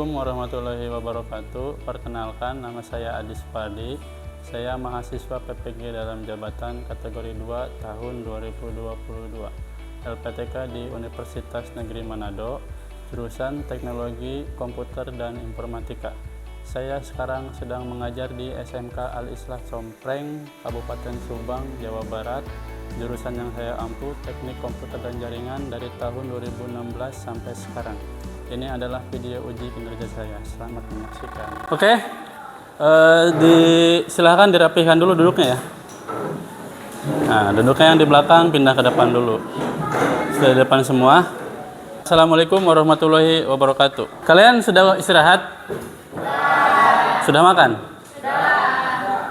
Assalamualaikum warahmatullahi wabarakatuh. Perkenalkan, nama saya Adis Padi. Saya mahasiswa PPG dalam jabatan kategori 2 tahun 2022. LPTK di Universitas Negeri Manado, jurusan Teknologi Komputer dan Informatika. Saya sekarang sedang mengajar di SMK Al-Islah Sompreng, Kabupaten Subang, Jawa Barat. Jurusan yang saya ampu Teknik Komputer dan Jaringan dari tahun 2016 sampai sekarang. Ini adalah video uji kinerja saya. Selamat menyaksikan. Oke, silahkan dirapikan dulu duduknya ya. Nah, duduknya yang di belakang pindah ke depan dulu. Sudah di depan semua. Assalamualaikum warahmatullahi wabarakatuh. Kalian sudah istirahat? Sudah makan?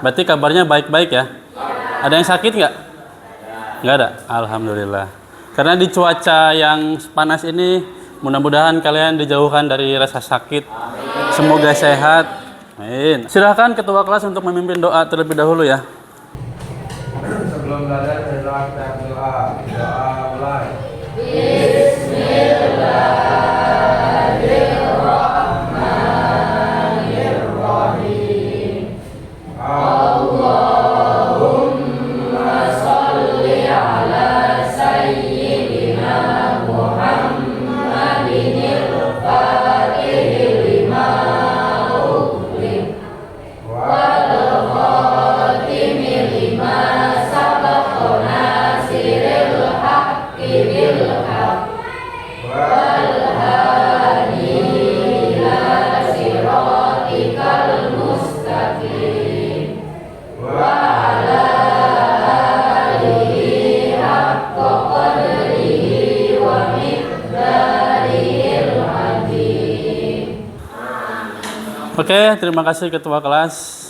Berarti kabarnya baik-baik ya? Ada yang sakit nggak? Nggak ada? Alhamdulillah. Karena di cuaca yang panas ini, mudah-mudahan kalian dijauhkan dari rasa sakit. Semoga sehat. Amin. Silahkan ketua kelas untuk memimpin doa terlebih dahulu ya. Sebelum belajar, doa doa mulai. Bismillahirrahmanirrahim. Allahumma sholli ala sayyidina Muhammadinil fatihil lima ughliq wal khatimil lima sabaqa nasiril haqqi bil haqq wal hadi ila siratikal mustaqim wa ala alihi haqqa qadrihi wa miqdarihil azim. Oke, terima kasih ketua kelas.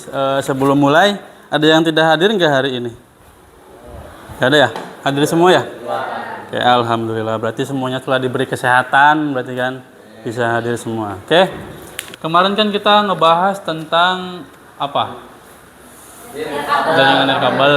Sebelum mulai, ada yang tidak hadir nggak hari ini? Nggak ada ya? Hadir semua ya? Oke, alhamdulillah. Berarti semuanya telah diberi kesehatan, berarti kan bisa hadir semua. Oke. Kemarin kan kita ngebahas tentang apa? Jaringan nirkabel.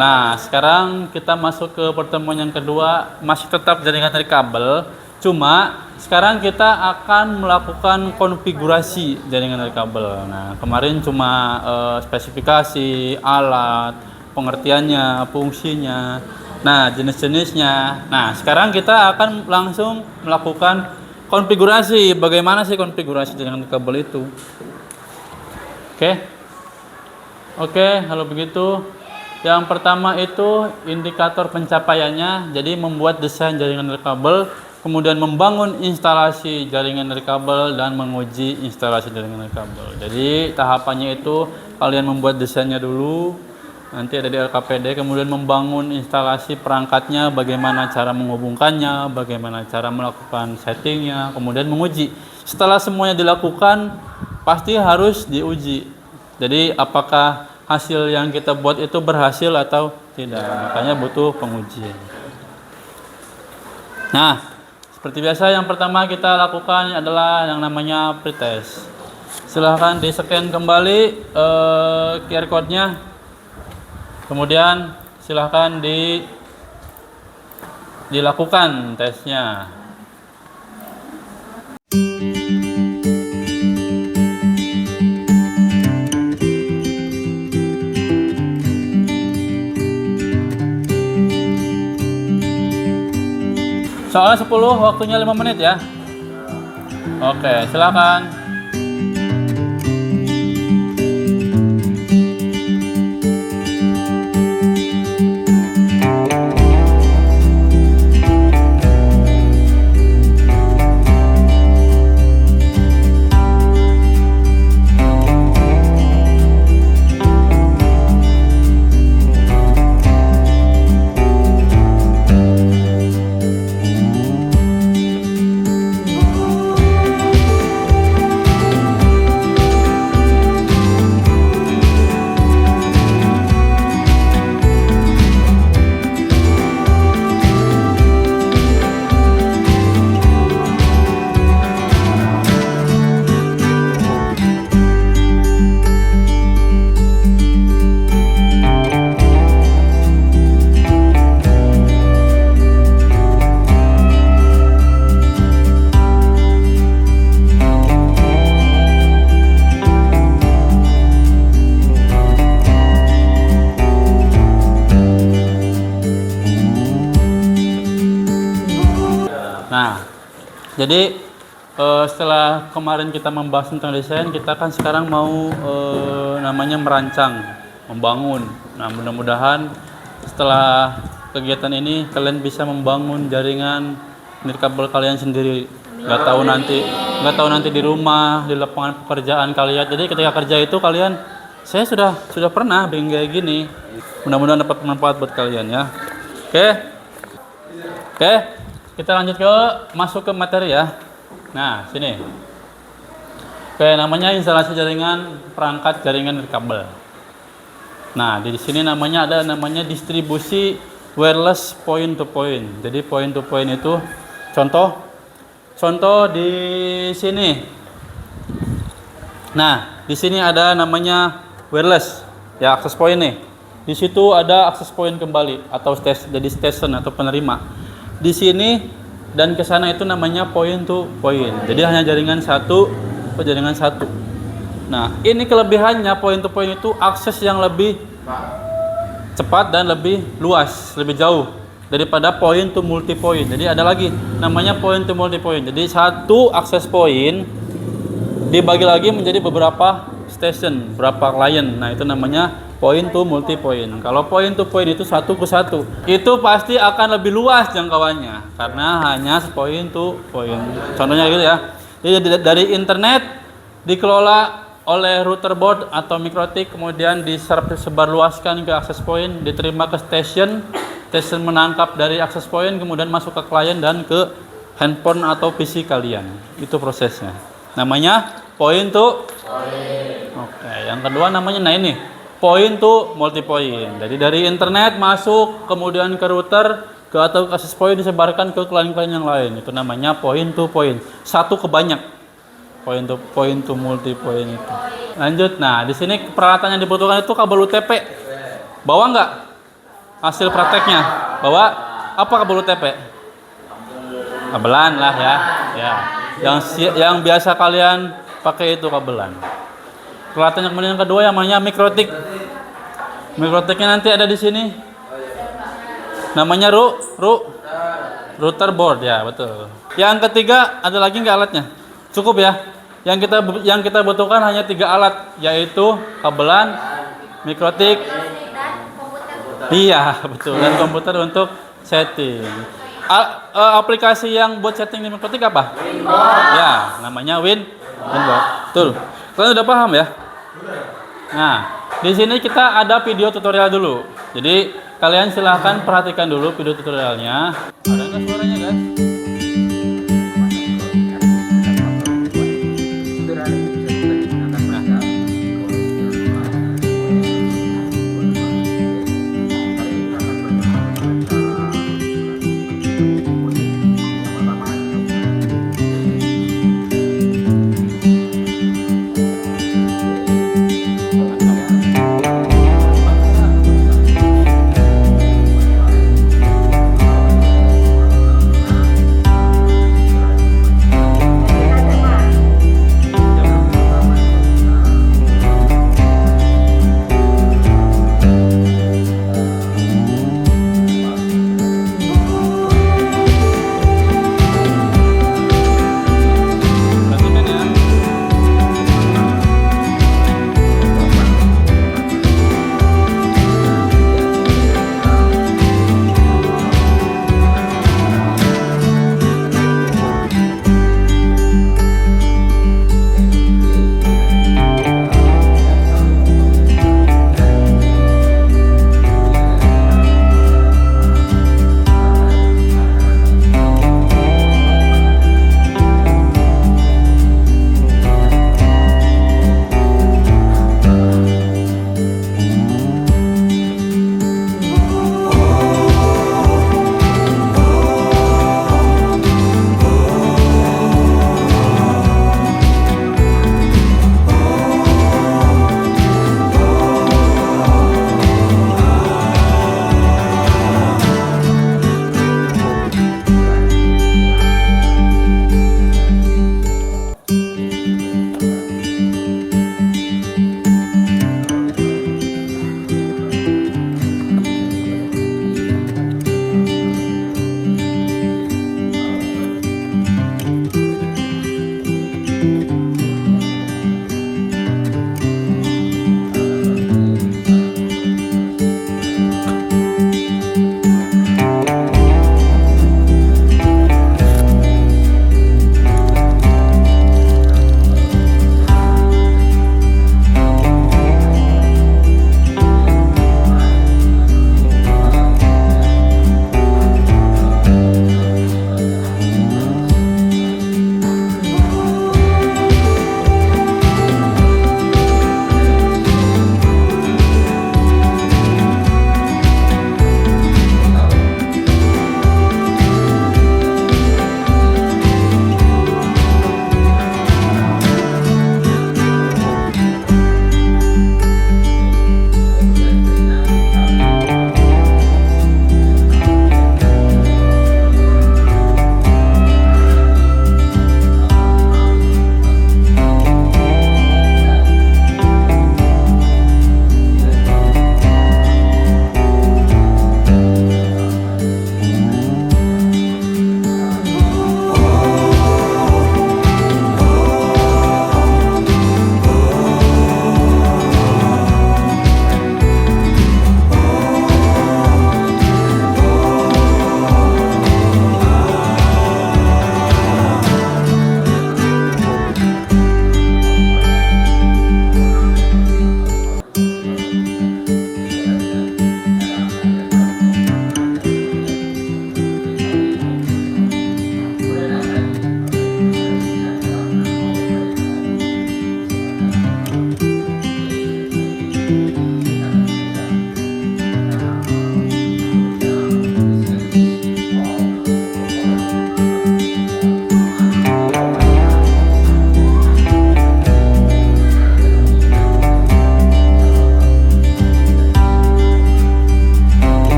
Nah, sekarang kita masuk ke pertemuan yang kedua, masih tetap jaringan nirkabel. Cuma sekarang kita akan melakukan konfigurasi jaringan nirkabel. Nah, kemarin cuma spesifikasi alat, pengertiannya, fungsinya, nah jenis-jenisnya. Nah, sekarang kita akan langsung melakukan konfigurasi. Bagaimana sih konfigurasi jaringan nirkabel itu? Oke, kalau begitu yang pertama itu indikator pencapaiannya. Jadi membuat desain jaringan nirkabel, kemudian membangun instalasi jaringan nirkabel dan menguji instalasi jaringan nirkabel. Jadi tahapannya itu kalian membuat desainnya dulu, nanti ada di LKPD, kemudian membangun instalasi perangkatnya, bagaimana cara menghubungkannya, bagaimana cara melakukan settingnya, kemudian menguji. Setelah semuanya dilakukan, pasti harus diuji. Jadi apakah hasil yang kita buat itu berhasil atau tidak, makanya butuh pengujian. Nah, seperti biasa, yang pertama kita lakukan adalah yang namanya pretest. Silahkan di-scan kembali QR code-nya. Kemudian silahkan dilakukan tesnya. Soalnya 10, waktunya 5 menit ya. Oke, silakan. Jadi setelah kemarin kita membahas tentang desain, kita kan sekarang mau namanya merancang, membangun. Nah, mudah-mudahan setelah kegiatan ini kalian bisa membangun jaringan nirkabel kalian sendiri. Nggak tahu nanti di rumah, di lapangan pekerjaan kalian. Jadi ketika kerja itu kalian, saya sudah pernah bikin kayak gini. Mudah-mudahan dapat manfaat buat kalian ya. Oke, kita lanjut masuk ke materi ya. Nah, sini. Oke, namanya instalasi jaringan perangkat jaringan nirkabel. Nah, di sini ada namanya distribusi wireless point to point. Jadi point to point itu contoh di sini. Nah, di sini ada namanya wireless ya, akses point nih. Di situ ada akses point kembali atau jadi station atau penerima. Di sini dan ke sana itu namanya point to point. Jadi hanya jaringan satu ke jaringan satu. Nah, ini kelebihannya point to point itu akses yang lebih cepat dan lebih luas, lebih jauh daripada point to multi point. Jadi ada lagi namanya point to multi point. Jadi satu akses point dibagi lagi menjadi beberapa station, berapa client. Nah, itu namanya point to multi point. Kalau point to point itu satu ke satu, itu pasti akan lebih luas jangkauannya karena hanya point to point. Contohnya gitu ya. Jadi dari internet dikelola oleh router board atau mikrotik, kemudian disebarluaskan ke akses point, diterima ke station menangkap dari akses point, kemudian masuk ke klien dan ke handphone atau PC kalian. Itu prosesnya. Namanya point to point. Oke, yang kedua namanya ini point to multi point. Jadi dari internet masuk, kemudian ke router, atau akses point disebarkan ke klien-klien yang lain. Itu namanya point to point. Satu ke banyak. Point to multi point itu. Lanjut. Nah, di sini peralatan yang dibutuhkan itu kabel UTP. Bawa nggak hasil prakteknya? Bawa apa kabel UTP? Kabelan lah ya. Ya. Yang biasa kalian pakai itu kabelan. Peralatan yang kedua yang namanya mikrotik. Mikrotiknya nanti ada di sini. Namanya router board ya, betul. Yang ketiga ada lagi nggak alatnya? Cukup ya. Yang kita butuhkan hanya 3 alat, yaitu kabelan, mikrotik, iya betul, dan komputer untuk setting. Aplikasi yang buat setting di mikrotik apa? Ya, namanya Winboard. Betul. Kalian udah paham ya? Nah, di sini kita ada video tutorial dulu. Jadi kalian silahkan perhatikan dulu video tutorialnya. Ada nggak suaranya guys?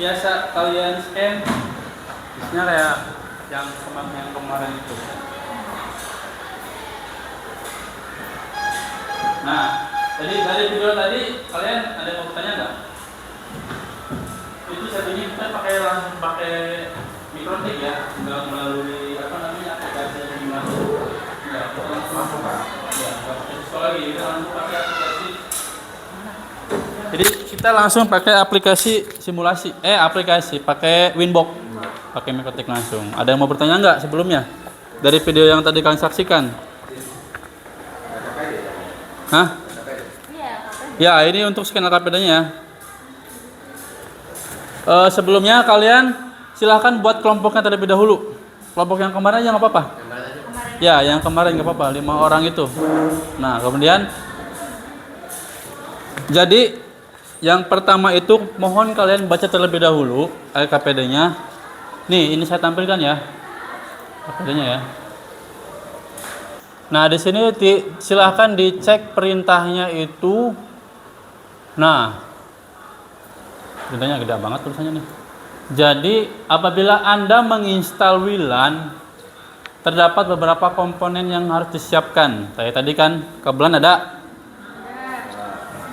biasa kalian scan, isinya kayak yang kemarin itu. Nah, jadi dari video tadi kalian ada yang mau bertanya nggak? Itu satunya kita langsung pakai mikrotik ya, nggak melalui apa namanya aplikasi yang gimana? Ya, kita langsung masuk ya, nggak pakai pistol lagi, kita langsung pakai aplikasi. Jadi kita langsung pakai aplikasi simulasi, aplikasi pakai Winbox, pakai mikrotik langsung. Ada yang mau bertanya nggak sebelumnya dari video yang tadi kalian saksikan? Hah? Ya, ini untuk scan LKPD-nya ya. Sebelumnya kalian silahkan buat kelompoknya terlebih dahulu. Kelompok yang kemarin aja nggak apa-apa. Ya, yang kemarin nggak apa-apa, 5 orang itu. Nah, kemudian jadi yang pertama itu mohon kalian baca terlebih dahulu LKPD-nya. Nih, ini saya tampilkan ya. LKPD-nya ya. Nah, di sini silahkan dicek perintahnya itu. Nah, perintahnya gede banget tulisannya nih. Jadi, apabila Anda menginstal WLAN, terdapat beberapa komponen yang harus disiapkan. Kayak tadi kan, kabelan ada?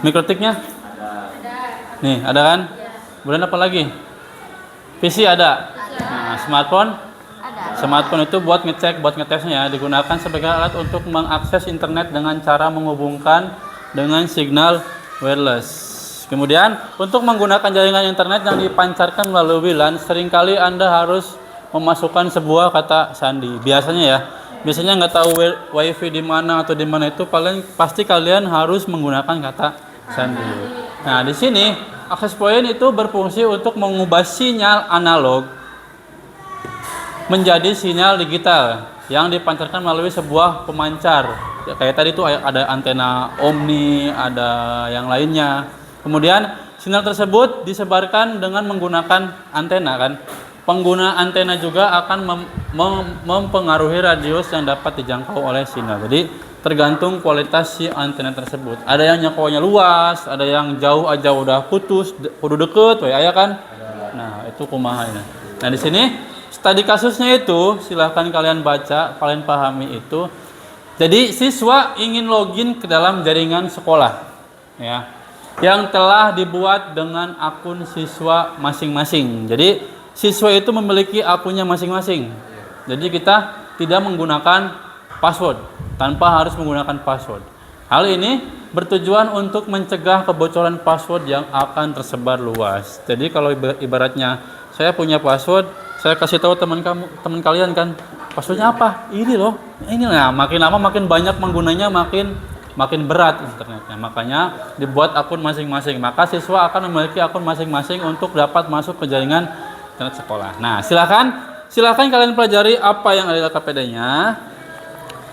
Mikrotiknya? Nih, ada kan? Kemudian apa lagi? PC ada? Nah, smartphone? Smartphone itu buat ngecek, buat ngetesnya, digunakan sebagai alat untuk mengakses internet dengan cara menghubungkan dengan signal wireless. Kemudian, untuk menggunakan jaringan internet yang dipancarkan melalui WLAN, seringkali Anda harus memasukkan sebuah kata sandi. Biasanya nggak tahu WiFi di mana atau di mana itu, pasti kalian harus menggunakan kata sandi. Nah, di sini access point itu berfungsi untuk mengubah sinyal analog menjadi sinyal digital yang dipancarkan melalui sebuah pemancar. Ya, kayak tadi tuh ada antena Omni, ada yang lainnya. Kemudian sinyal tersebut disebarkan dengan menggunakan antena kan. Pengguna antena juga akan mempengaruhi radius yang dapat dijangkau oleh sinyal. Jadi tergantung kualitas si antena tersebut. Ada yang jangkauannya luas, ada yang jauh aja udah putus, kudu deket, ya kan? Nah, itu kumaha ini. Nah, di sini tadi kasusnya itu silahkan kalian baca, kalian pahami itu. Jadi siswa ingin login ke dalam jaringan sekolah, ya, yang telah dibuat dengan akun siswa masing-masing. Jadi siswa itu memiliki akunnya masing-masing. Jadi kita tidak menggunakan password, tanpa harus menggunakan password. Hal ini bertujuan untuk mencegah kebocoran password yang akan tersebar luas. Jadi kalau ibaratnya saya punya password, saya kasih tahu teman kalian kan, passwordnya apa? Ini loh, ini lah. Makin lama makin banyak menggunanya, makin berat internetnya. Makanya dibuat akun masing-masing. Maka siswa akan memiliki akun masing-masing untuk dapat masuk ke jaringan internet sekolah. Nah, silakan kalian pelajari apa yang ada di LKPD-nya.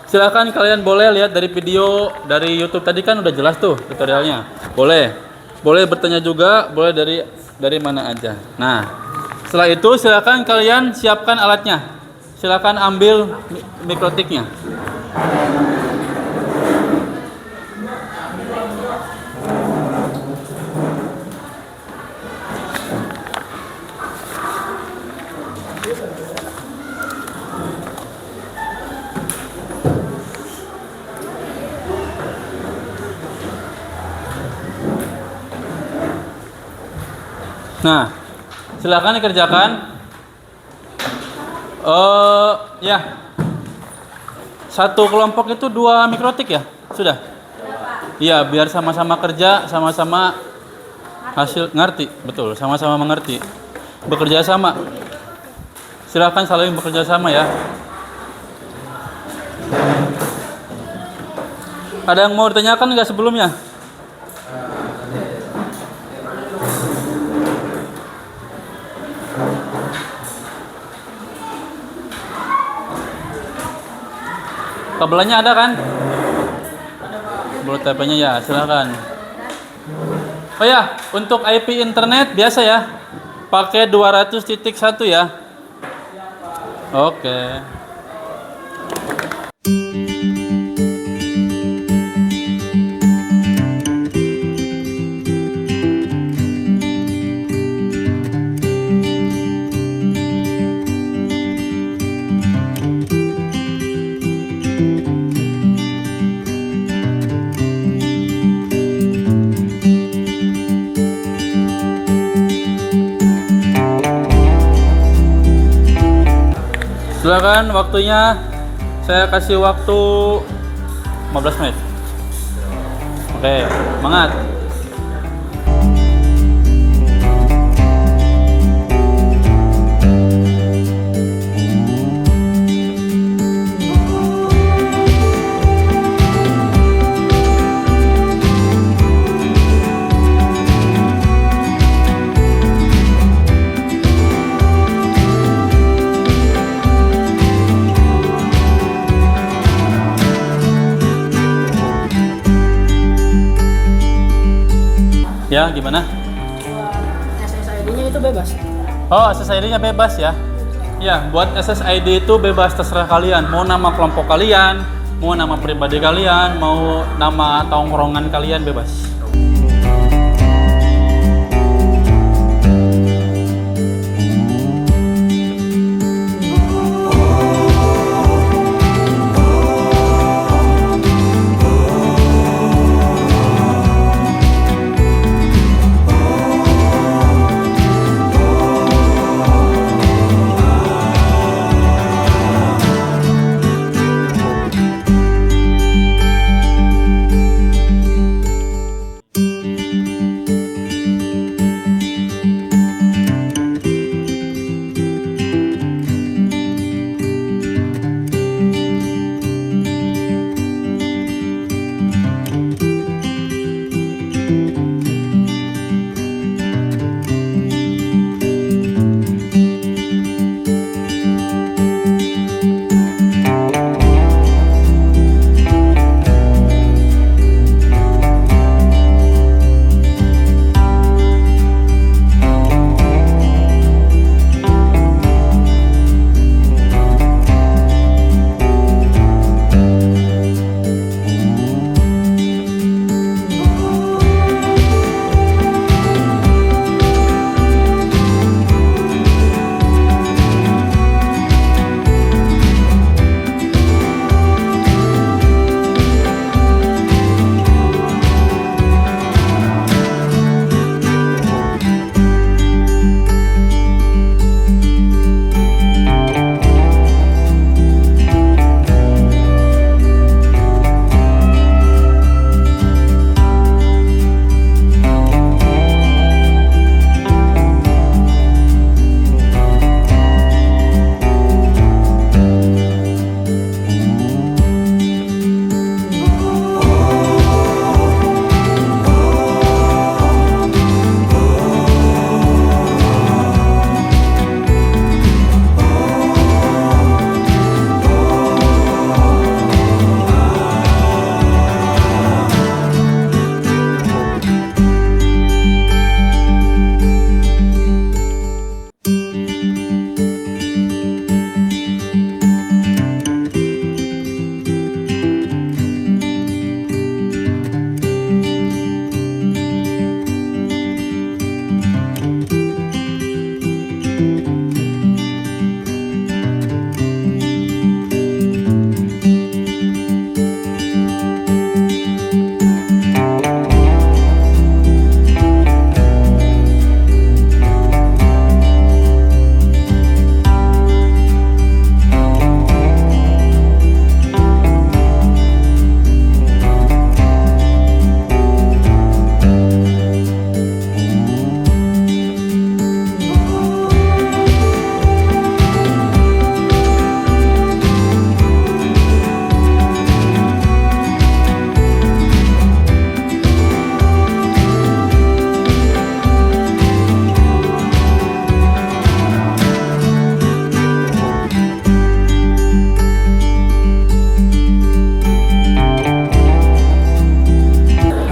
Silakan kalian boleh lihat dari video dari YouTube tadi kan udah jelas tuh tutorialnya. Boleh bertanya juga, boleh dari mana aja. Nah, setelah itu silakan kalian siapkan alatnya. Silakan ambil mikrotiknya. Nah, silakan dikerjakan. Ya, satu kelompok itu 2 mikrotik ya, sudah. Iya, biar sama-sama kerja, sama-sama hasil ngerti, betul, sama-sama mengerti, bekerja sama. Silakan saling bekerja sama ya. Ada yang mau ditanyakan nggak sebelumnya? Kabelannya ada kan? Buat TP-nya ya, silakan. Oh ya, untuk IP internet biasa ya. Pakai 200.1 ya. Oke. Silakan waktunya. Saya kasih waktu 15 menit. Oke, semangat. Ya, gimana? SSID-nya itu bebas. Oh, SSID-nya bebas ya? Ya, buat SSID itu bebas, terserah kalian. Mau nama kelompok kalian, mau nama pribadi kalian, mau nama tongkrongan kalian, bebas.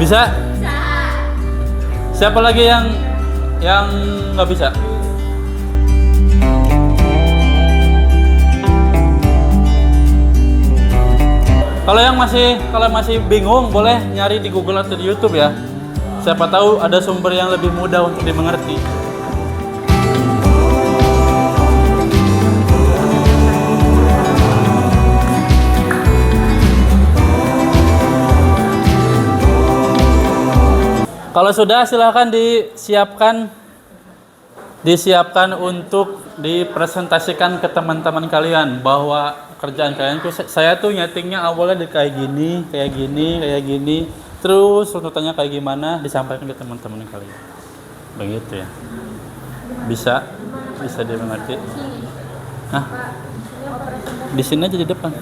Bisa? Siapa lagi yang nggak bisa? Kalau masih bingung boleh nyari di Google atau di YouTube ya. Siapa tahu ada sumber yang lebih mudah untuk dimengerti. Kalau sudah silahkan disiapkan disiapkan untuk dipresentasikan ke teman-teman kalian bahwa kerjaan kalian tuh saya tuh nyetingnya awalnya di kayak gini, terus runtutannya kayak gimana disampaikan ke teman-teman kalian. Begitu ya. Bisa dimengerti. Hah? Di sini aja di depan.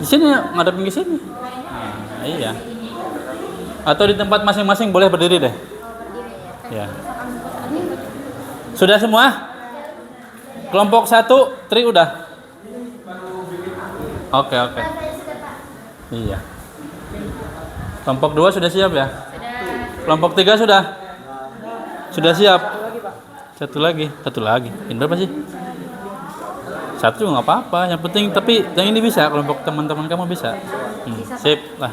Di sini ngadepin ke sini. Nah, iya. Atau di tempat masing-masing boleh berdiri deh. Ya. Sudah semua? Kelompok 1, Tri udah? Oke. Iya. Kelompok 2 sudah siap ya? Kelompok 3 sudah? Sudah siap? Satu lagi. Ini berapa sih? 1 juga nggak apa-apa. Yang penting, tapi yang ini bisa. Kelompok teman-teman kamu bisa. Sip lah.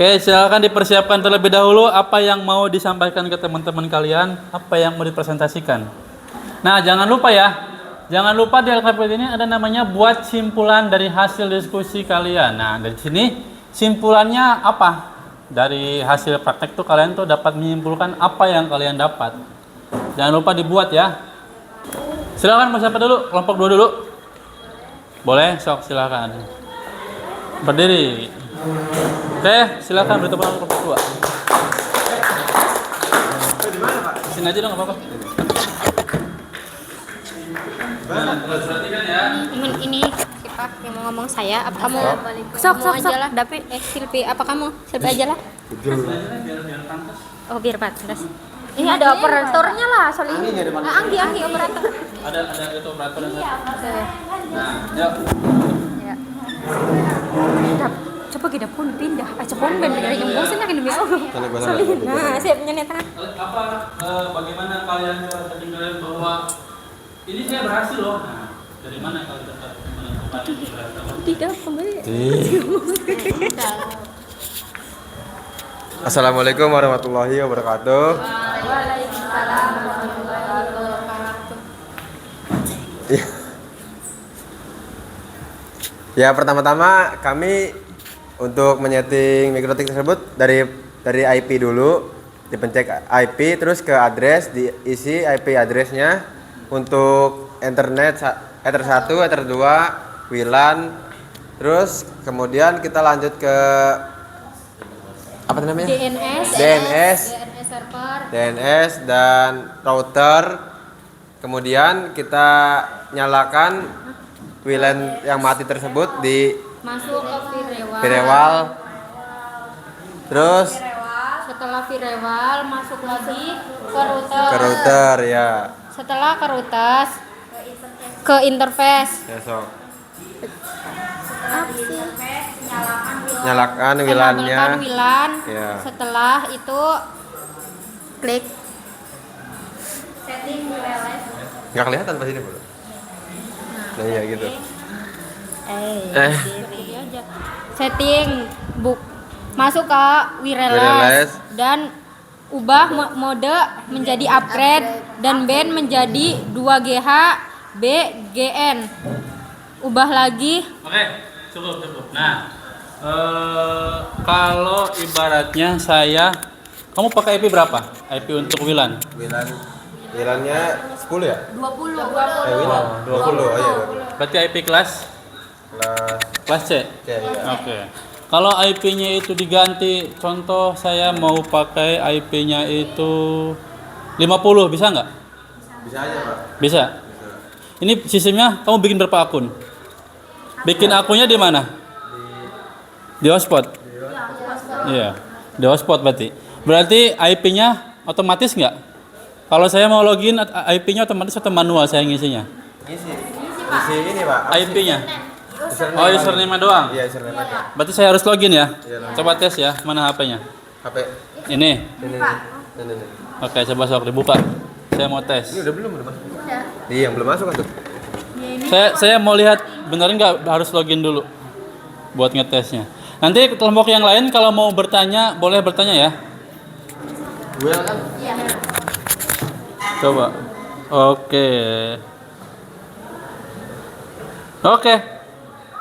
Oke, silakan dipersiapkan terlebih dahulu apa yang mau disampaikan ke teman-teman kalian, apa yang mau dipresentasikan. Nah, jangan lupa ya. Jangan lupa di LKPD ini ada namanya buat simpulan dari hasil diskusi kalian. Nah, dari sini simpulannya apa? Dari hasil praktek tuh kalian tuh dapat menyimpulkan apa yang kalian dapat. Jangan lupa dibuat ya. Silakan mau siapa dulu? Kelompok 2 dulu. Boleh, sok silakan. Berdiri. Oke, silakan bertemu dengan kelompok 2. Sini aja dong, apa-apa. Perhatikan ya. Ini si Pak yang mau ngomong saya, apa kamu sok aja lah, Dapi, Silpi, apa kamu Silpi aja lah. Oh biar pantas. Ini ada operatornya lah, soalnya. Anggi operator. Ada itu operator yang satu. Nah, yuk. Ya. Coba kita pun pindah, cepon ben dari yang bosan yakin demi Allah. Nah, siap nyetan. Apa bagaimana kalian mendengar bahwa ini saya berhasil loh. Nah, dari mana kalian dapat menentukan ini berhasil? Tidak kembali. Assalamualaikum warahmatullahi wabarakatuh. Waalaikumsalam warahmatullahi wabarakatuh. Ya, pertama-tama kami untuk menyeting mikrotik tersebut dari IP dulu, dipencet IP terus ke address, diisi IP addressnya untuk internet Ether 1, Ether 2, WLAN, terus kemudian kita lanjut ke apa namanya? DNS server, DNS dan router. Kemudian kita nyalakan WLAN yang mati tersebut di masuk ke firewall. Terus setelah firewall masuk lagi ke ke router ya. Setelah ke router ke interface. Besok. Nyalakan WLAN-nya. WLAN. Ya. Setelah itu klik setting wireless. Nggak kelihatan pas ini, Bro. Nah, iya gitu. Gitu aja. Setting masuk ke wireless dan ubah mode menjadi upgrade dan band menjadi 2GH BGN. Ubah lagi. Oke, cukup. Nah, kalau ibaratnya kamu pakai IP berapa? IP untuk WLAN? WLAN-nya 10 ya? 20. WLAN 20. Oh iya, 20. Berarti IP kelas C. Ya. Oke. Kalau IP-nya itu diganti, contoh saya mau pakai IP-nya itu 50, bisa nggak? Bisa aja, Pak. Bisa. Ini sistemnya kamu bikin berapa akun? Bikin akunnya di mana? Di hotspot. Iya, di hotspot berarti. Berarti IP-nya otomatis nggak? Kalau saya mau login, IP-nya otomatis atau manual saya ngisinya? Isi ini, Pak. IP-nya. Oh, username doang. Iya, username aja. Berarti saya harus login ya? Iya, Coba tes ya, mana HP-nya? HP. Ini. Ini. Oke, coba sok dibuka. Saya mau tes. Ini udah masuk? Iya, yang belum masuk kan tuh. Saya mau lihat benar nggak harus login dulu buat ngetesnya. Nanti kelompok yang lain kalau mau bertanya boleh bertanya ya. Gue kan? Coba. Oke.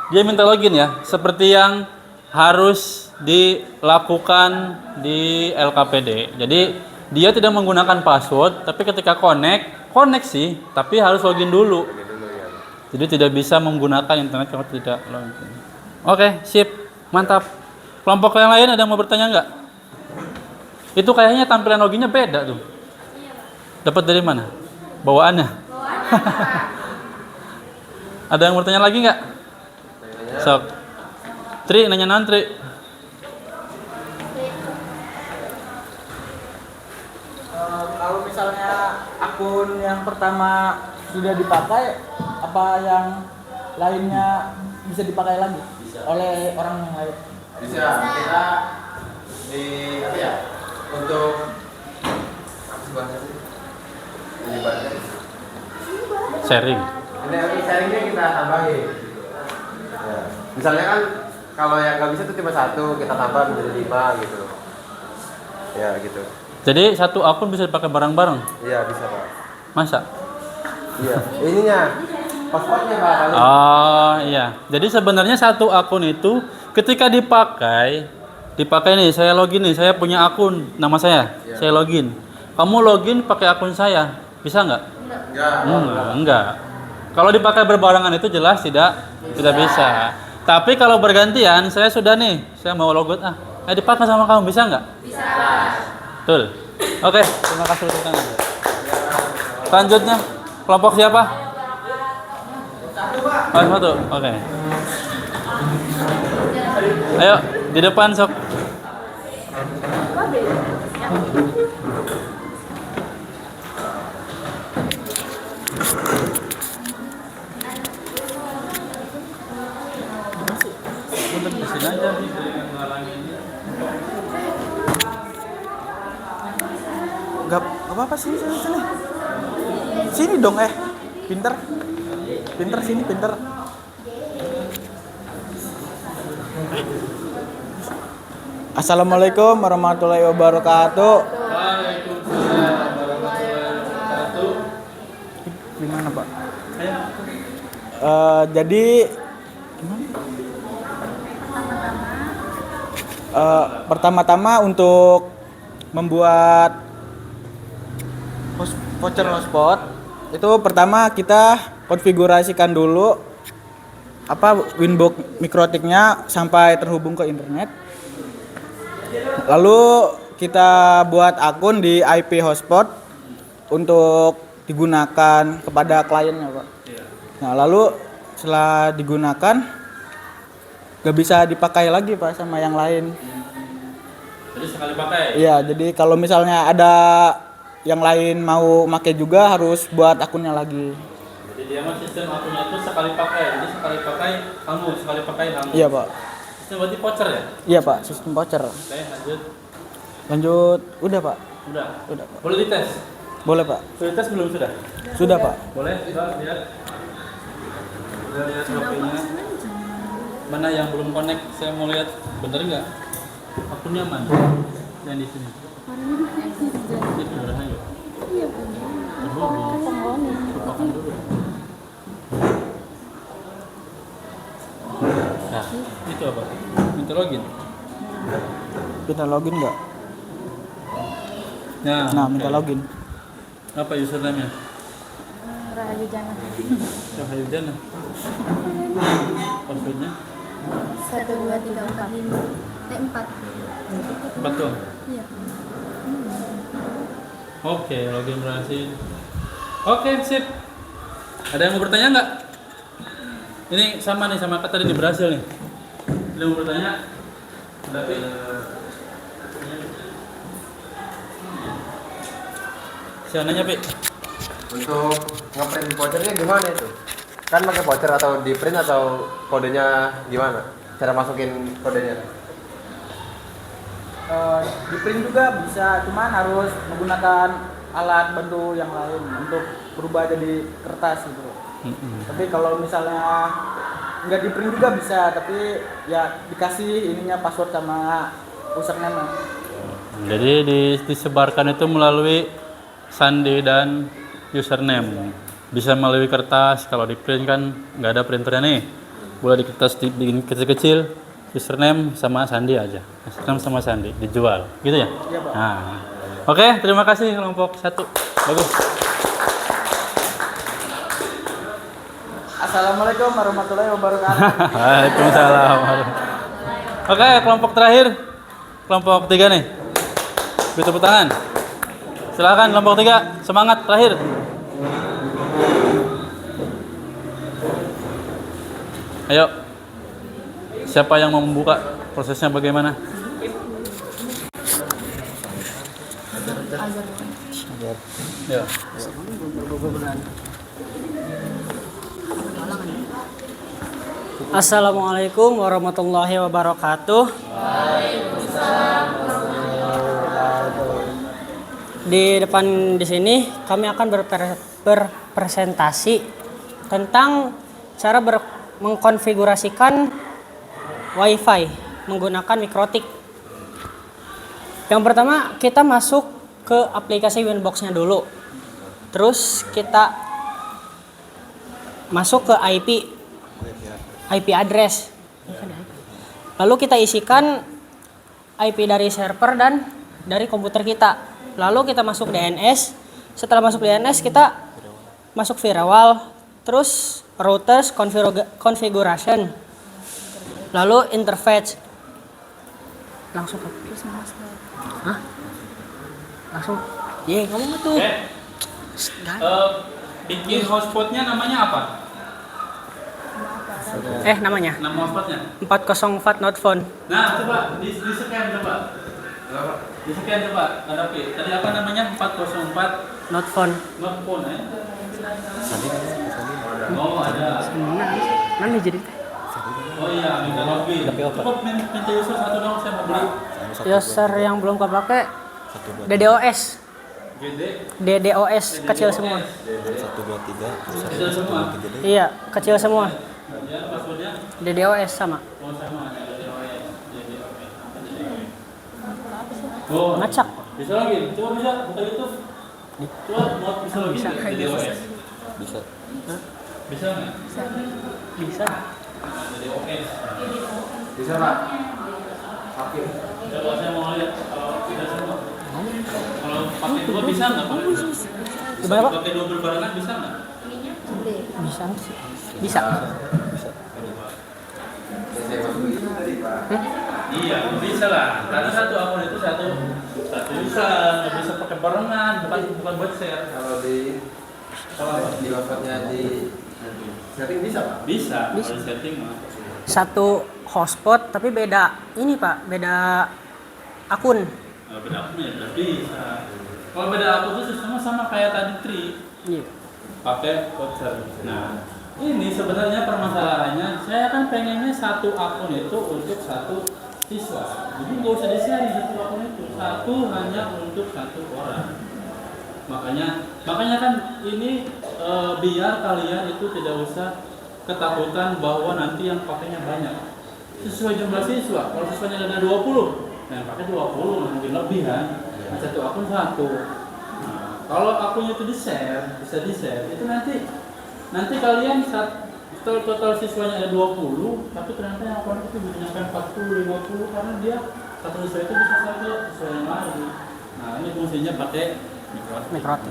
Dia minta login ya. Seperti yang harus dilakukan di LKPD. Jadi dia tidak menggunakan password, tapi ketika connect sih, tapi harus login dulu. Jadi tidak bisa menggunakan internet kalau tidak login. Oke, sip, mantap. Kelompok yang lain ada yang mau bertanya nggak? Itu kayaknya tampilan loginnya beda tuh. Dapat dari mana? Bawaannya? Ada yang bertanya lagi nggak? Sok. Tri, nanya nantri. Kalau misalnya akun yang pertama sudah dipakai, apa yang lainnya bisa dipakai lagi oleh orang yang lain? Bisa. Kita di apa ya? Untuk apa sih bahasanya sih? Menyebarkan. Sharing. Ini sharingnya kita tambahin. Ya. Misalnya kan kalau yang nggak bisa itu cuma satu, kita tambah menjadi 5 gitu. Ya gitu. Jadi satu akun bisa dipakai bareng-bareng. Iya bisa Pak. Masa? Iya. Ininya passwordnya Pak. Oh iya. Jadi sebenarnya satu akun itu ketika dipakai nih, saya login nih, saya punya akun nama saya, saya login. Kamu login pakai akun saya, bisa nggak? Enggak. Kalau dipakai berbarengan itu jelas tidak bisa. Tapi kalau bergantian, saya sudah nih, saya mau logout dipakai sama kamu, bisa nggak? Bisa. Betul. Oke, terima kasih untuk tangan. Selanjutnya, kelompok siapa? Satu. Oke. Ayo, di depan sok. Gak apa-apa sini. Sini dong pinter sini pinter. Assalamualaikum warahmatullahi wabarakatuh. Waalaikumsalam warahmatullahi wabarakatuh. Gimana Pak? Jadi pertama-tama untuk membuat voucher hotspot itu pertama kita konfigurasikan dulu Winbox mikrotiknya sampai terhubung ke internet. Lalu kita buat akun di IP hotspot untuk digunakan kepada kliennya Pak. Nah lalu setelah digunakan gak bisa dipakai lagi Pak sama yang lain. Jadi sekali pakai? Iya, jadi kalau misalnya ada yang lain mau pakai juga harus buat akunnya lagi. Jadi dia mah sistem akunnya itu sekali pakai. Jadi sekali pakai kamu. Iya Pak. Sistem berarti voucher ya? Iya Pak, sistem voucher. Oke, Lanjut, udah Pak. Udah Pak. Boleh dites? Boleh Pak. Sudah tes belum sudah? Sudah Pak. Boleh, coba lihat. Udah lihat HP-nya. Mana yang belum connect? Saya mau lihat bener nggak? Akunnya mana? Yang di sini. Ini udah ayo. Iya terhubung. Lupakan dulu. Nah, itu apa? Minta login. Kita login nggak? Nah, minta login. Apa username-nya? Rahayu Jana. Rahayu Jana. Passwordnya? 12345 4. Betul. Iya. Oke, login berhasil. Oke, sip. Ada yang mau bertanya nggak? Ini sama nih sama kata tadi berhasil nih. Ada yang mau bertanya? Tapi siapa nanya, Pi? Untuk ngeprint vouchernya gimana itu? Kan pakai voucher atau di print atau kodenya gimana? Cara masukin kodenya? Di print juga bisa, cuman harus menggunakan alat bantu yang lain untuk berubah jadi kertas gitu. Tapi kalau misalnya nggak di print juga bisa, tapi ya dikasih ininya password sama username. Jadi disebarkan itu melalui sandi dan username. Bisa melalui kertas, kalau di print kan nggak ada printernya nih. Boleh di kertas dibikin kecil-kecil, username sama sandi aja. Username sama sandi dijual, gitu ya? Iya, Pak. Nah. Oke, terima kasih kelompok 1. Bagus. Assalamualaikum warahmatullahi wabarakatuh. Waalaikumsalam. Oke, kelompok terakhir. Kelompok 3 nih. Beri tepuk tangan. Silakan kelompok 3, semangat terakhir. Ayo. Siapa yang mau membuka? Prosesnya bagaimana? Ya. Assalamualaikum warahmatullahi wabarakatuh. Di depan di sini kami akan berpresentasi tentang cara mengkonfigurasikan WiFi menggunakan mikrotik. Yang pertama kita masuk ke aplikasi Winbox-nya dulu. Terus kita masuk ke IP address. Lalu kita isikan IP dari server dan dari komputer kita. Lalu kita masuk DNS. Setelah masuk DNS kita masuk firewall, terus routers configuration. Lalu interface. Langsung ke Hah? Langsung. Ngomong tuh. Bikin hotspotnya namanya apa? Namanya Nama hotspotnya? 404 not phone. Nah, coba di scan coba. Di scan coba. Hadapi. Tadi apa namanya? 404 Not phone. not phone ya? Oh, ada. Mana jadi? Oh iya, minta login. Cukup minta user satu dong, saya mau beli. User yang belum kepake DDoS. DDoS kecil semua. 123 Kecil semua. Iya, kecil semua. Ya, passwordnya? DDoS sama. Oh, sama. Oh, Ngacak. bisa login. Coba bisa buka YouTube. Coba mau bisa login. DDoS. bisa. Bisa nggak? Bisa. DDoS. Bisa, Pak. Oke. Coba saya mau lihat kalau tidak semua. Kalau pakai dua bisa nggak? Gimana, Pak? Pakai dua berbarengan bisa nggak? Bisa. Bisa. Iya, bisa lah. Karena satu akun itu satu bisa, nggak bisa pakai barengan, bukan buat share. Kalau di WhatsApp-nya di setting bisa, Pak? Bisa. Kalau di setting mah. Satu hotspot tapi beda ini, Pak. Beda akun. Beda akun ya udah bisa. Kalau beda akun itu sistemnya sama kayak tadi Tri. Iya. Pakai voucher. Nah, ini sebenarnya permasalahannya, saya kan pengennya satu akun itu untuk satu siswa. Jadi nggak usah di-sharing satu akun itu, satu hanya untuk satu orang. Makanya kan ini biar kalian itu tidak usah ketakutan bahwa nanti yang pakainya banyak. Sesuai jumlah siswa. Kalau siswanya ada 20, yang pakai 20 mungkin lebih kan. Satu akun satu. Nah, kalau akunnya itu bisa di-share, itu nanti kalian total siswanya ada 20, tapi ternyata yang akun itu bisa nyampe 40, 50 karena dia satu siswa itu bisa sampai siswa yang lain. Nah, ini fungsinya pakai Mikrotik.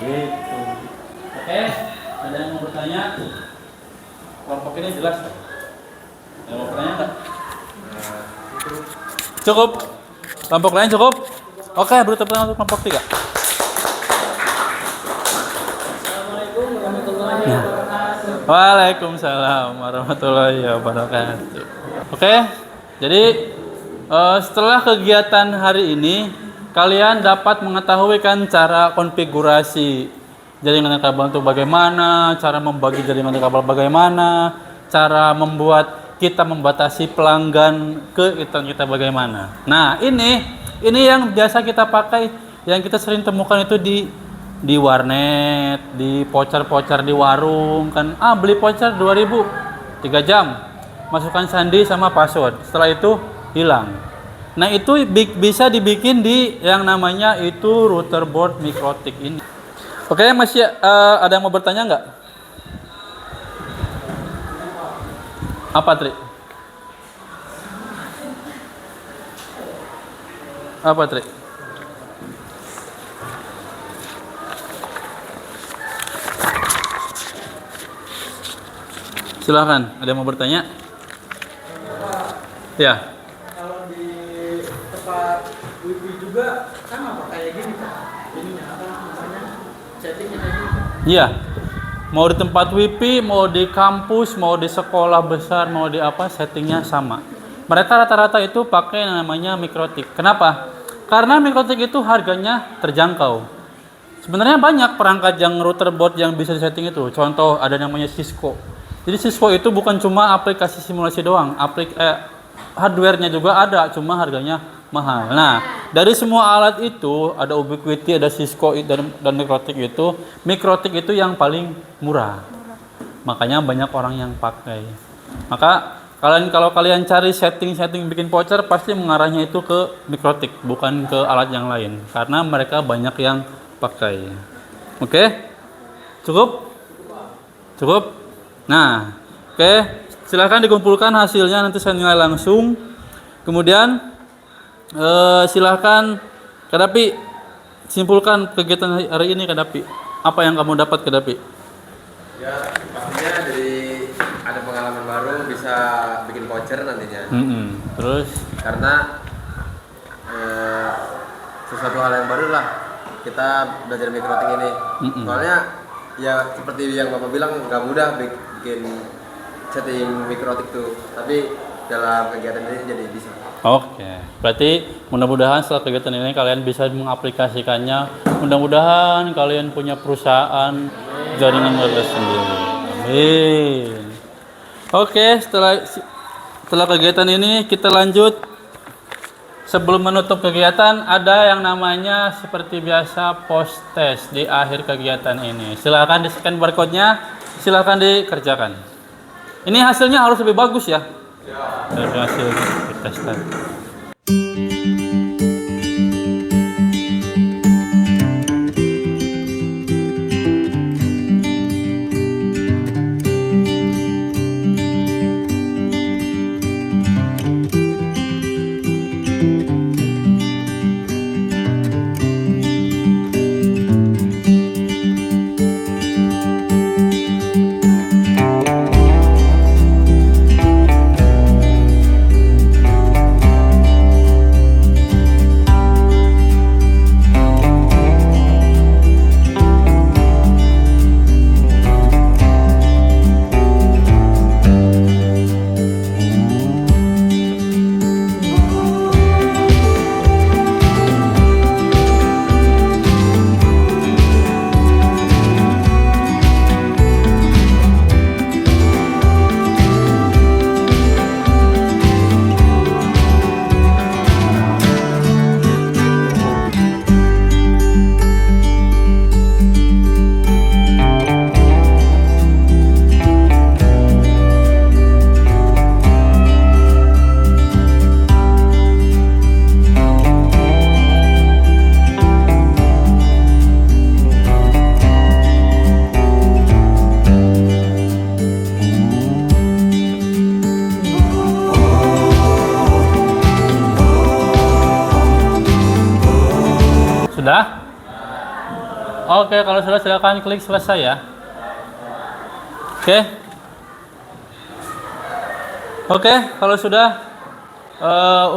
gitu. Oke, ada yang mau bertanya? Kelompok ini jelas? Ada yang mau bertanya nggak? Cukup. Kelompok lain cukup? Oke, beri tepuk tangan untuk kelompok 3. Assalamualaikum warahmatullahi wabarakatuh. Waalaikumsalam warahmatullahi wabarakatuh. Oke, jadi setelah kegiatan hari ini, kalian dapat mengetahui kan cara konfigurasi jaringan kabel itu bagaimana, cara membagi jaringan kabel bagaimana, cara membuat kita membatasi pelanggan ke internet kita bagaimana. Nah, ini yang biasa kita pakai, yang kita sering temukan itu di warnet, di voucher-voucher di warung kan. Beli voucher 2.000, 3 jam. Masukkan sandi sama password. Setelah itu hilang. Nah, itu bisa dibikin di yang namanya itu router board mikrotik ini. Oke, masih ada yang mau bertanya nggak? Apa, Tri? Apa, Tri? Silakan, ada yang mau bertanya? Ya. Kalau di tempat wifi juga sama Pak kayak gini Pak. Ininya apa namanya? Settingnya kayak gini Pak. Iya. Mau di tempat wifi, mau di kampus, mau di sekolah besar, mau di apa, settingnya sama. Mereka rata-rata itu pakai yang namanya mikrotik. Kenapa? Karena mikrotik itu harganya terjangkau. Sebenarnya banyak perangkat yang router board yang bisa disetting itu. Contoh ada namanya Cisco. Jadi Cisco itu bukan cuma aplikasi simulasi doang, hardware-nya juga ada, cuma harganya mahal. Nah, dari semua alat itu ada Ubiquiti, ada Cisco dan Mikrotik itu. Mikrotik itu yang paling murah. Makanya banyak orang yang pakai. Maka kalau kalian cari setting bikin voucher pasti mengarahnya itu ke Mikrotik, bukan ke alat yang lain karena mereka banyak yang pakai. Oke? Cukup? Cukup? Nah, oke, silahkan dikumpulkan hasilnya, nanti saya nilai langsung. Kemudian silahkan Kadapi simpulkan kegiatan hari ini Kadapi. Apa yang kamu dapat Kadapi? Ya, pastinya jadi ada pengalaman baru, bisa bikin voucher nantinya. Terus? Karena sesuatu hal yang baru lah kita belajar mikrotik ini. Soalnya ya seperti yang Bapak bilang nggak mudah bikin setting mikrotik tuh, tapi dalam kegiatan ini jadi bisa. Oke, berarti mudah-mudahan setelah kegiatan ini kalian bisa mengaplikasikannya. Mudah-mudahan kalian punya perusahaan jaringan wireless sendiri. Amin. Oke, setelah kegiatan ini kita lanjut. Sebelum menutup kegiatan ada yang namanya seperti biasa post test di akhir kegiatan ini. Silakan di scan barcode-nya, silakan dikerjakan. Ini hasilnya harus lebih bagus ya. Dari hasil tes tadi. Sudah? Oke, kalau sudah silakan klik selesai ya. Oke, kalau sudah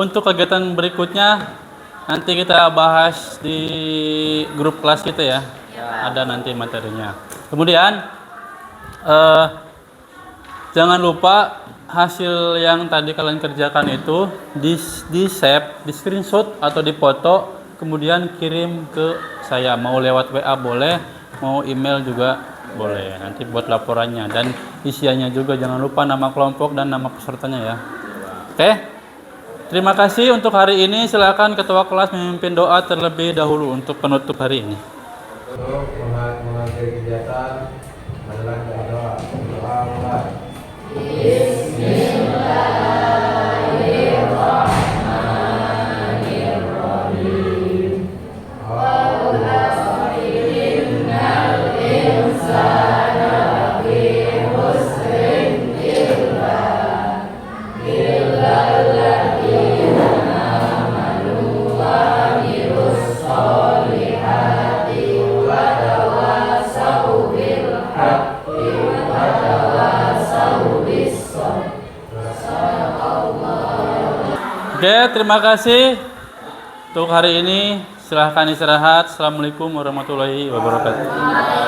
untuk kegiatan berikutnya nanti kita bahas di grup kelas kita ya. Ada nanti materinya. Kemudian jangan lupa hasil yang tadi kalian kerjakan itu di save, di screenshot atau di foto, kemudian kirim ke saya, mau lewat WA boleh, mau email juga boleh, nanti buat laporannya, dan isiannya juga jangan lupa nama kelompok dan nama pesertanya ya. Oke, terima kasih untuk hari ini. Silakan ketua kelas memimpin doa terlebih dahulu untuk penutup hari ini. Untuk mengakhiri kegiatan adalah doa mulai. Illa Oke, terima kasih untuk hari ini. Silahkan istirahat. Assalamualaikum warahmatullahi wabarakatuh.